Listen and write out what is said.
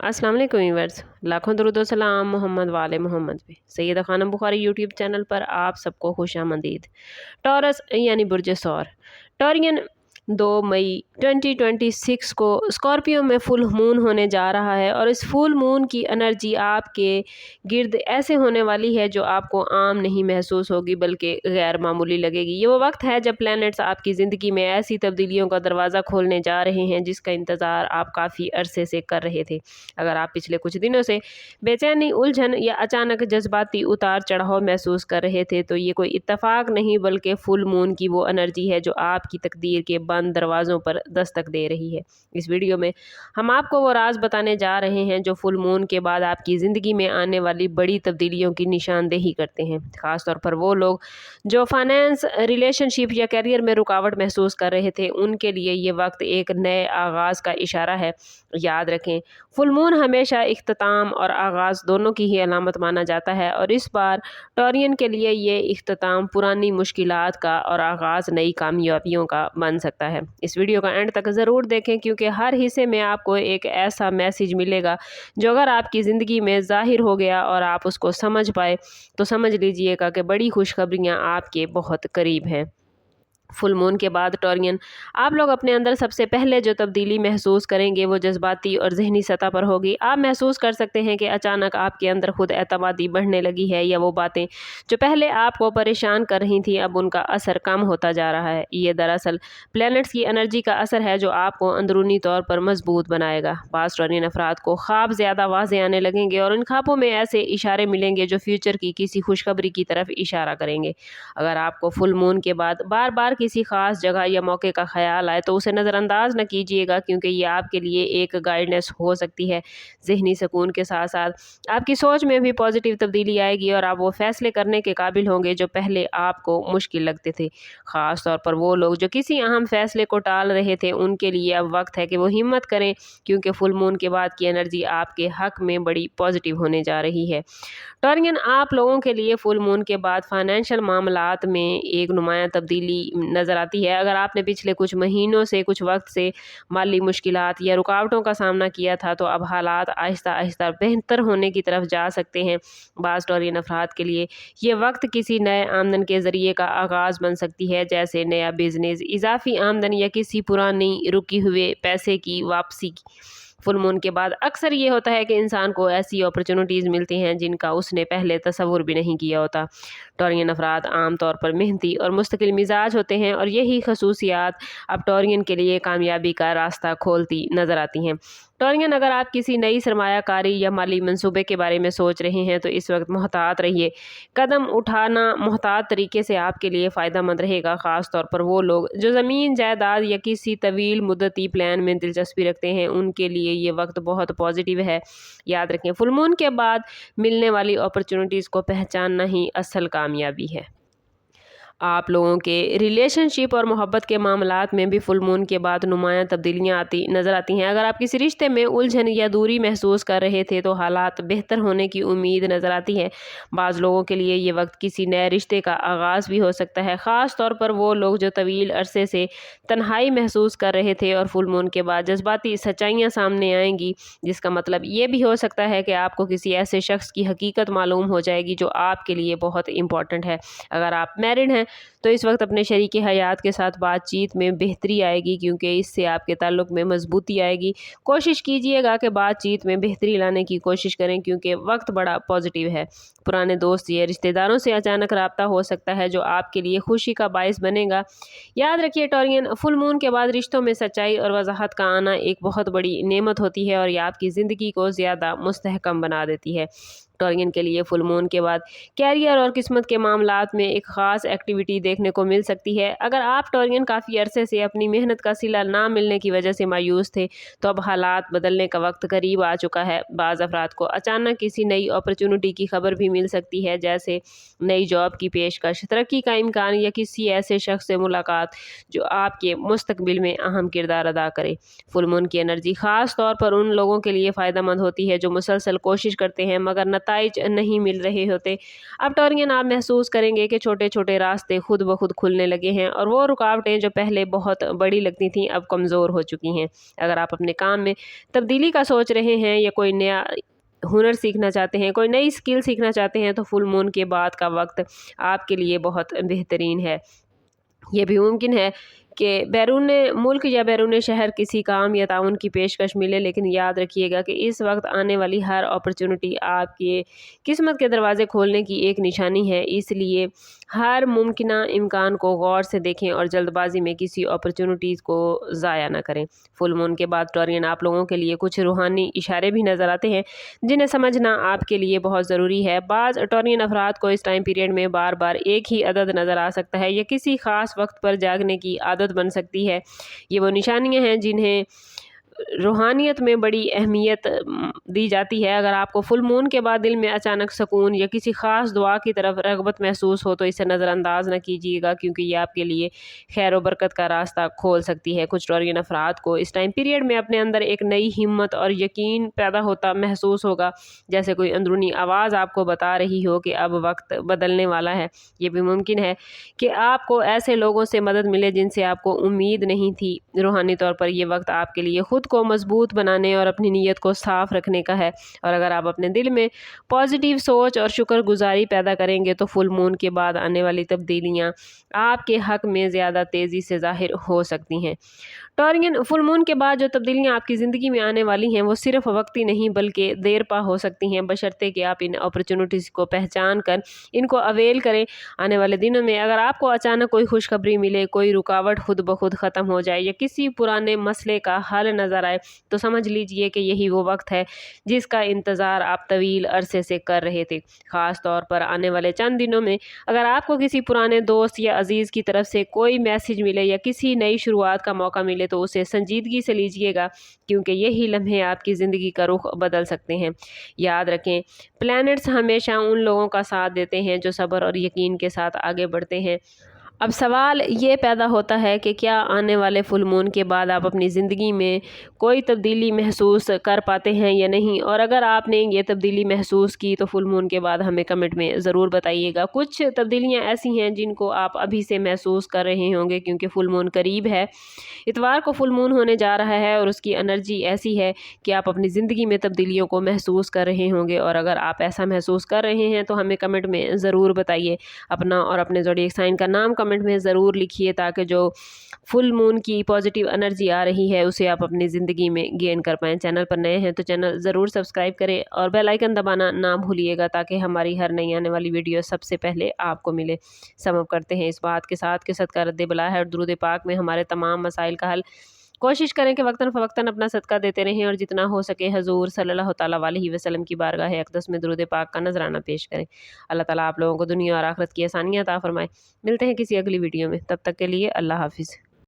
अस्सलाम वालेकुम व्यूअर्स, लाखों दरूद व सलाम मोहम्मद वाले मोहम्मद पे। सैयदा खानम बुखारी यूट्यूब चैनल पर आप सबको खुशामदीद। टॉरस यानी बुर्ज सौर टॉरियन 2 मई 2026 को स्कॉर्पियो में फुल मून होने जा रहा है और इस फुल मून की एनर्जी आपके गिर्द ऐसे होने वाली है जो आपको आम नहीं महसूस होगी बल्कि गैर मामूली लगेगी। ये वो वक्त है जब प्लैनेट्स आपकी ज़िंदगी में ऐसी तब्दीलियों का दरवाज़ा खोलने जा रहे हैं जिसका इंतज़ार आप काफ़ी अरसे से कर रहे थे। अगर आप पिछले कुछ दिनों से बेचैनी, उलझन या अचानक जज्बाती उतार चढ़ाव महसूस कर रहे थे तो ये कोई इत्तेफाक नहीं बल्कि फुल मून की वो एनर्जी है जो आपकी तकदीर के बंद दरवाज़ों पर दस्तक दे रही है। इस वीडियो में हम आपको वो राज बताने जा रहे हैं जो फुल मून के बाद आपकी ज़िंदगी में आने वाली बड़ी तब्दीलियों की निशानदेही करते हैं। ख़ासतौर पर वो लोग जो फाइनेंस, रिलेशनशिप या करियर में रुकावट महसूस कर रहे थे उनके लिए ये वक्त एक नए आगाज़ का इशारा है। याद रखें, फुल मून हमेशा इख्तिताम और आगाज़ दोनों की ही अलामत माना जाता है और इस बार टॉरियन के लिए ये इख्तिताम पुरानी मुश्किलात का और आगाज़ नई कामयाबियों का बन सकता है। इस वीडियो का एंड तक ज़रूर देखें क्योंकि हर हिस्से में आपको एक ऐसा मैसेज मिलेगा जो अगर आपकी ज़िंदगी में ज़ाहिर हो गया और आप उसको समझ पाए तो समझ लीजिएगा कि बड़ी खुशखबरियाँ आपके बहुत करीब हैं। फुल मून के बाद टॉरियन आप लोग अपने अंदर सबसे पहले जो तब्दीली महसूस करेंगे वो जज्बाती और जहनी सतह पर होगी। आप महसूस कर सकते हैं कि अचानक आपके अंदर खुद एतमादी बढ़ने लगी है या वो बातें जो पहले आपको परेशान कर रही थी अब उनका असर कम होता जा रहा है। ये दरअसल प्लैनेट्स की एनर्जी का असर है जो आपको अंदरूनी तौर पर मजबूत बनाएगा। बाज़ टॉरियन अफराद को ख्वाब ज़्यादा वाज़े आने लगेंगे और इन ख्वाबों में ऐसे इशारे मिलेंगे जो फ्यूचर की किसी खुशखबरी की तरफ इशारा करेंगे। अगर आपको फुल मून के बाद बार बार किसी खास जगह या मौके का ख्याल आए तो उसे नज़रअंदाज न कीजिएगा क्योंकि ये आपके लिए एक गाइडेंस हो सकती है। जहनी सुकून के साथ साथ आपकी सोच में भी पॉजिटिव तब्दीली आएगी और आप वो फैसले करने के काबिल होंगे जो पहले आपको मुश्किल लगते थे। ख़ास तौर पर वो लोग जो किसी अहम फैसले को टाल रहे थे उनके लिए अब वक्त है कि वो हिम्मत करें क्योंकि फुल मून के बाद की एनर्जी आपके हक में बड़ी पॉजिटिव होने जा रही है। टॉरियन आप लोगों के लिए फुल मून के बाद फाइनेंशियल मामलात में एक नुमायां तब्दीली नज़र आती है। अगर आपने पिछले कुछ महीनों से कुछ वक्त से माली मुश्किलात या रुकावटों का सामना किया था तो अब हालात आहिस्ता आहिस्ता बेहतर होने की तरफ जा सकते हैं। बाज़ टॉरियन अफराद के लिए ये वक्त किसी नए आमदन के ज़रिए का आगाज़ बन सकती है जैसे नया बिजनेस, इजाफी आमदन या किसी पुरानी रुकी हुए पैसे की वापसी की। फुल मून के बाद अक्सर ये होता है कि इंसान को ऐसी अपॉर्चुनिटीज़ मिलती हैं जिनका उसने पहले तसव्वुर भी नहीं किया होता। टॉरियन अफराद आम तौर पर मेहनती और मुस्तकिल मिजाज होते हैं और यही खसूसियात अब टॉरियन के लिए कामयाबी का रास्ता खोलती नज़र आती हैं। टॉरियन अगर आप किसी नई सरमायाकारी या माली मंसूबे के बारे में सोच रहे हैं तो इस वक्त मोहतात रहिए। कदम उठाना मोहतात तरीके से आपके लिए फ़ायदा मंद रहेगा। ख़ास तौर पर वो लोग जो ज़मीन जायदाद या किसी तवील मुद्दती प्लान में दिलचस्पी रखते हैं उनके लिए ये वक्त बहुत पॉजिटिव है। याद रखें, फुल मून के बाद मिलने वाली अपॉर्चुनिटीज़ को पहचानना ही असल कामयाबी है। आप लोगों के रिलेशनशिप और मोहब्बत के मामलात में भी फुल मून के बाद नुमायां तब्दीलियां आती नज़र आती हैं। अगर आप किसी रिश्ते में उलझन या दूरी महसूस कर रहे थे तो हालात बेहतर होने की उम्मीद नज़र आती है। बाज़ लोगों के लिए ये वक्त किसी नए रिश्ते का आगाज़ भी हो सकता है, ख़ास तौर पर वो लोग जो तवील अरसे से तन्हाई महसूस कर रहे थे और फुल मून के बाद जज्बाती सच्चाइयाँ सामने आएंगी जिसका मतलब ये भी हो सकता है कि आपको किसी ऐसे शख्स की हकीकत मालूम हो जाएगी जो आपके लिए बहुत इंपॉर्टेंट है। अगर आप मैरिड हैं तो इस वक्त अपने शरीके हयात के साथ बातचीत में बेहतरी आएगी क्योंकि इससे आपके ताल्लुक़ में मजबूती आएगी। कोशिश कीजिएगा कि बातचीत में बेहतरी लाने की कोशिश करें क्योंकि वक्त बड़ा पॉजिटिव है। पुराने दोस्त या रिश्तेदारों से अचानक रब्ता हो सकता है जो आपके लिए खुशी का बायस बनेगा। याद रखिए टॉरियन, फुल मून के बाद रिश्तों में सच्चाई और वजाहत का आना एक बहुत बड़ी नेमत होती है और ये आपकी ज़िंदगी को ज़्यादा मुस्तहकम बना देती है। टॉरियन के लिए फुल मून के बाद कैरियर और किस्मत के मामलात में एक ख़ास एक्टिविटी देखने को मिल सकती है। अगर आप टॉरियन काफ़ी अरसे से अपनी मेहनत का सिला ना मिलने की वजह से मायूस थे तो अब हालात बदलने का वक्त करीब आ चुका है। बाज़ अफराद को अचानक किसी नई अपॉर्चुनिटी की खबर भी मिल सकती है जैसे नई जॉब की पेशकश, तरक्की का इम्कान या किसी ऐसे शख्स से मुलाकात जो आपके मुस्तकबिल में अहम किरदार अदा करे। फुल मून की एनर्जी ख़ास तौर पर उन लोगों के लिए फ़ायदा मंद होती है जो मुसलसल कोशिश करते हैं मगर नताइज नहीं मिल रहे होते। अब टॉरियन, आप महसूस करेंगे कि छोटे छोटे रास्ते खुद ब खुद खुलने लगे हैं और वो रुकावटें जो पहले बहुत बड़ी लगती थीं अब कमज़ोर हो चुकी हैं। अगर आप अपने काम में तब्दीली का सोच रहे हैं या कोई नया हुनर सीखना चाहते हैं, कोई नई स्किल सीखना चाहते हैं, तो फुल मून के बाद का वक्त आपके लिए बहुत बेहतरीन है। ये भी मुमकिन है कि बैरून मुल्क या बैरून शहर किसी काम या ताउन की पेशकश मिले, लेकिन याद रखिएगा कि इस वक्त आने वाली हर अपॉर्चुनिटी आपके किस्मत के दरवाजे खोलने की एक निशानी है। इसलिए हर मुमकिना इम्कान को गौर से देखें और जल्दबाजी में किसी अपॉर्चुनिटीज़ को ज़ाया ना करें। फुल मून के बाद टॉरियन, आप लोगों के लिए कुछ रूहानी इशारे भी नज़र आते हैं जिन्हें समझना आपके लिए बहुत ज़रूरी है। बाज़ टॉरियन अफराद को इस टाइम पीरियड में बार बार एक ही अदद नज़र आ सकता है या किसी ख़ास वक्त पर जागने की आदत बन सकती है। ये वो निशानियां हैं जिन्हें रूहानियत में बड़ी अहमियत दी जाती है। अगर आपको फुल मून के बाद दिल में अचानक सुकून या किसी ख़ास दुआ की तरफ रग़बत महसूस हो तो इसे नज़रअंदाज न कीजिएगा, क्योंकि ये आपके लिए खैर व बरकत का रास्ता खोल सकती है। कुछ टॉरियन अफराद को इस टाइम पीरियड में अपने अंदर एक नई हिम्मत और यकीन पैदा होता महसूस होगा, जैसे कोई अंदरूनी आवाज़ आपको बता रही हो कि अब वक्त बदलने वाला है। ये भी मुमकिन है कि आपको ऐसे लोगों से मदद मिले जिनसे आपको उम्मीद नहीं थी। रूहानी तौर पर यह वक्त आपके लिए खुद को मजबूत बनाने और अपनी नीयत को साफ रखने का है। और अगर आप अपने दिल में पॉजिटिव सोच और शुक्रगुजारी पैदा करेंगे तो फुल मून के बाद आने वाली तब्दीलियां आपके हक में ज़्यादा तेज़ी से ज़ाहिर हो सकती हैं। टॉरियन, फुल मून के बाद जो तब्दीलियां आपकी ज़िंदगी में आने वाली हैं वो सिर्फ वक्ती नहीं बल्कि देर पा हो सकती हैं, बशर्ते कि आप इन अपॉर्चुनिटीज़ को पहचान कर इनको अवेल करें। आने वाले दिनों में अगर आपको अचानक कोई खुशखबरी मिले, कोई रुकावट खुद ब खुद ख़त्म हो जाए या किसी पुराने मसले का हल नज़र आए, तो समझ लीजिए कि यही वो वक्त है जिसका इंतज़ार आप तवील अरसे से कर रहे थे। ख़ास तौर पर आने वाले चंद दिनों में अगर आपको किसी पुराने दोस्त या अजीज़ की तरफ से कोई मैसेज मिले या किसी नई शुरुआत का मौका मिले तो उसे संजीदगी से लीजिएगा, क्योंकि यही लम्हे आपकी ज़िंदगी का रुख बदल सकते हैं। याद रखें, प्लैनेट्स हमेशा उन लोगों का साथ देते हैं जो सब्र और यकीन के साथ आगे बढ़ते हैं। अब सवाल ये पैदा होता है कि क्या आने वाले फुल मून के बाद आप अपनी ज़िंदगी में कोई तब्दीली महसूस कर पाते हैं या नहीं, और अगर आपने ये तब्दीली महसूस की तो फुल मून के बाद हमें कमेंट में ज़रूर बताइएगा। कुछ तब्दीलियां ऐसी हैं जिनको आप अभी से महसूस कर रहे होंगे क्योंकि फुल मून करीब है। इतवार को फुल मून होने जा रहा है और उसकी एनर्जी ऐसी है कि आप अपनी ज़िंदगी में तब्दीलियों को महसूस कर रहे होंगे, और अगर आप ऐसा महसूस कर रहे हैं तो हमें कमेंट में ज़रूर बताइए। अपना और अपने ज़ोडिएक साइन का नाम कमेंट में ज़रूर लिखिए ताकि जो फुल मून की पॉजिटिव एनर्जी आ रही है उसे आप अपनी ज़िंदगी में गेन कर पाएँ। चैनल पर नए हैं तो चैनल ज़रूर सब्सक्राइब करें और बेल आइकन दबाना ना भूलिएगा ताकि हमारी हर नई आने वाली वीडियो सबसे पहले आपको मिले। समझ करते हैं इस बात के साथ कि सदका रद्द बला है और दुरूद पाक में हमारे तमाम मसाइल का हल। कोशिश करें कि वक्तन फ़वक्तन अपना सदका देते रहें और जितना हो सके हजूर सल्लल्लाहु तआला अलैहि वसल्लम की बारगाह अक़दस में दुरूद पाक का नजराना पेश करें। अल्लाह ताला आप लोगों को दुनिया और आखिरत की आसानियाँ अता फरमाए। मिलते हैं किसी अगली वीडियो में, तब तक के लिए अल्लाह हाफिज़।